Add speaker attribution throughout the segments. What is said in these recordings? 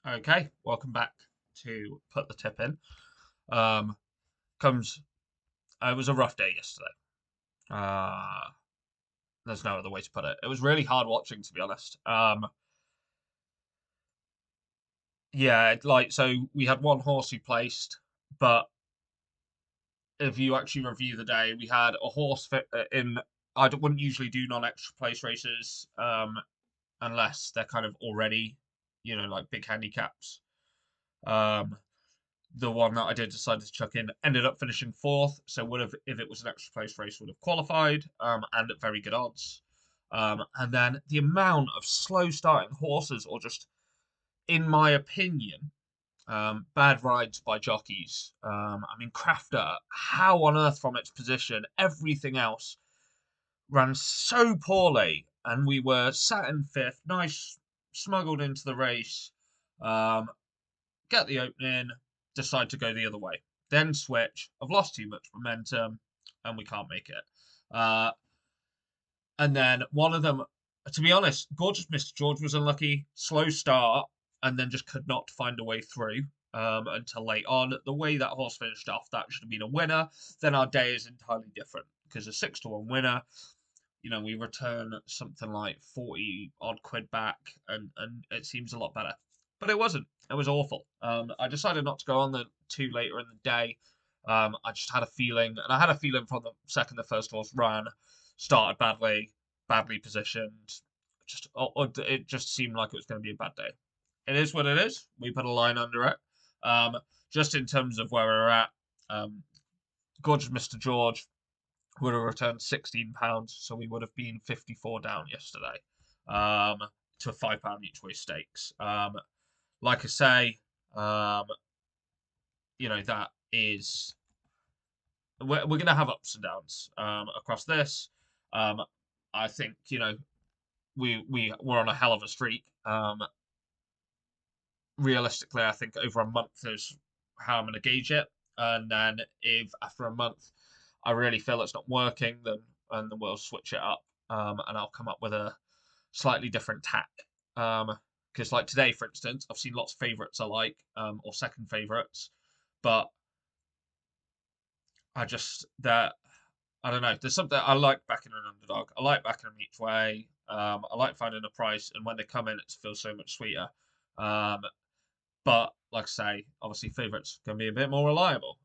Speaker 1: Okay, welcome back to Put the Tip In. Um, comes. It was a rough day yesterday. Uh, there's no other way to put it. It was really hard watching, to be honest. Yeah, like so we had one horse who placed, but if you actually review the day, we had a horse in. Wouldn't usually do non-extra place races, unless they're kind of already, like big handicaps. Um, the one that I did decide to chuck in ended up finishing fourth, so would have, if it was an extra place race, would have qualified, and at very good odds. And then the amount of slow starting horses, or just, in my opinion, bad rides by jockeys. I mean, Crafter, how on earth from its position, everything else ran so poorly, and we were sat in fifth, nice, smuggled into the race. Um, get the opening, decide to go the other way, then switch. I've lost too much momentum, and we can't make it. Uh, and then one of them, to be honest, Gorgeous Mr. George was unlucky. Slow start, and then just could not find a way through until late on. The way that horse finished off, that should have been a winner. Then our day is entirely different because a 6-1 winner. We return something like 40 odd quid back, and it seems a lot better. But it wasn't. It was awful. I decided not to go on the two later in the day. I just had a feeling, and I had a feeling from the second the first horse ran, started badly, badly positioned. It just seemed like it was going to be a bad day. It is what it is. We put a line under it. Um, just in terms of where we're at, um, Gorgeous Mr. George would have returned £16, so we would have been 54 down yesterday, um, to a £5 each way stakes. Like I say, um, that is we're going to have ups and downs across this. Um, I think we're on a hell of a streak. Realistically, I think over a month is how I'm going to gauge it, and then if after a month I really feel it's not working, then we'll switch it up, and I'll come up with a slightly different tack. Because like today, for instance, I've seen lots of favourites I like, or second favourites, but that I don't know. There's something I like backing an underdog. I like backing them each way. I like finding a price, and when they come in, it feels so much sweeter. Um, but like I say, obviously favourites can be a bit more reliable.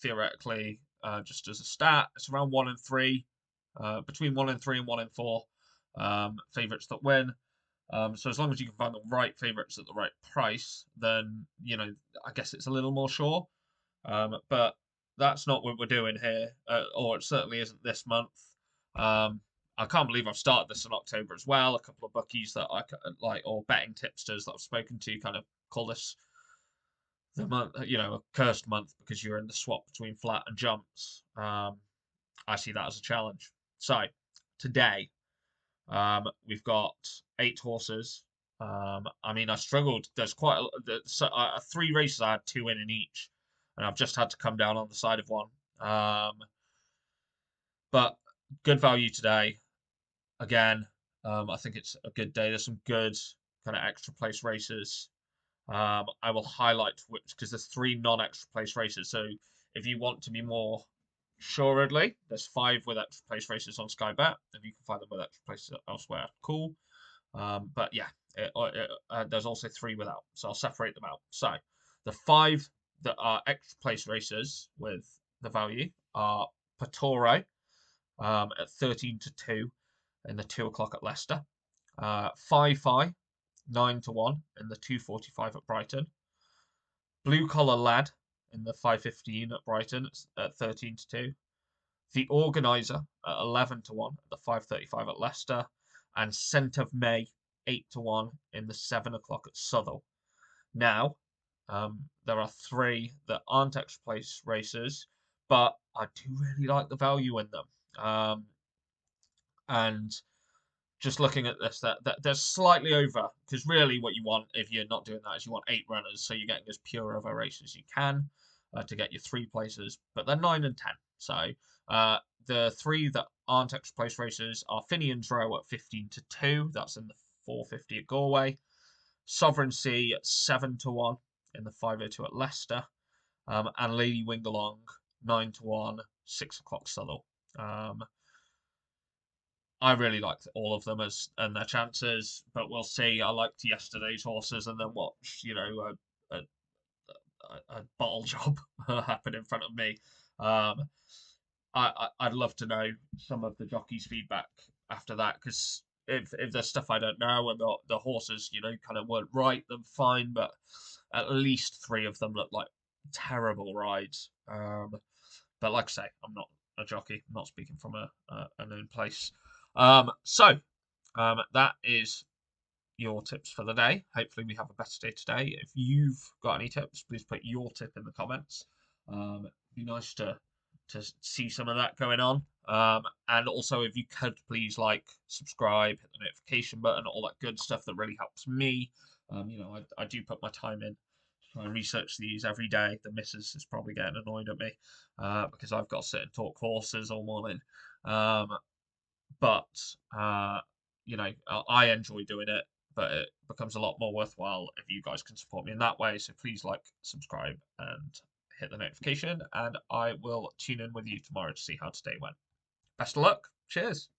Speaker 1: Theoretically, just as a stat, it's around 1 in 3, between 1 in 3 and 1 in 4 favourites that win. So as long as you can find the right favourites at the right price, then I guess it's a little more sure. But that's not what we're doing here, or it certainly isn't this month. Um, I can't believe I've started this in October as well. A couple of bookies that I like, or betting tipsters that I've spoken to, kind of call this the month, a cursed month because you're in the swap between flat and jumps. I see that as a challenge. So today, we've got 8 horses. I mean, I struggled. There's quite a 3 races. I had 2 in each, and I've just had to come down on the side of one. But good value today. Again, I think it's a good day. There's some good kind of extra place races. I will highlight which, because there's 3 non-extra place races. So if you want to be more assuredly, there's 5 with extra place races on Sky Bet. If you can find them with extra places elsewhere, cool. But yeah, there's also 3 without. So I'll separate them out. So the 5 that are extra place races with the value are Patoro, at 13-2 in the 2 o'clock at Leicester. Fi 9-1 in the 2:45 at Brighton. Blue Collar Lad in the 5:15 at Brighton at 13-2. The Organizer at 11-1 at the 5:35 at Leicester. And Scent of May 8-1 in the 7 o'clock at Southall. Now, there are 3 that aren't extra place races, but I do really like the value in them. And just looking at this, that they're slightly over, because really what you want if you're not doing that is you want 8 runners, so you're getting as pure of a race as you can, to get your 3 places, but they're 9 and 10. So the 3 that aren't extra place races are Finian's Row at 15-2. That's in the 4:50 at Galway. Sovereignty 7-1 in the 502 at Leicester, and Lady Wingalong 9-1, 6 o'clock Southall. I really liked all of them as and their chances, but we'll see. I liked yesterday's horses, and then watch a, a bottle job happen in front of me. Um, I'd love to know some of the jockeys' feedback after that, because if there's stuff I don't know and the horses, kind of weren't right, then fine. But at least three of them look like terrible rides. But like I say, I'm not a jockey. I'm not speaking from a known place. That is your tips for the day. Hopefully, we have a better day today. If you've got any tips, please put your tip in the comments. It'd be nice to see some of that going on. And also, if you could please like, subscribe, hit the notification button, all that good stuff that really helps me. I do put my time in to try and research these every day. The missus is probably getting annoyed at me because I've got to sit and talk horses all morning. Um, but I enjoy doing it, but it becomes a lot more worthwhile if you guys can support me in that way. So please like, subscribe, and hit the notification, and I will tune in with you tomorrow to see how today went. Best of luck. Cheers.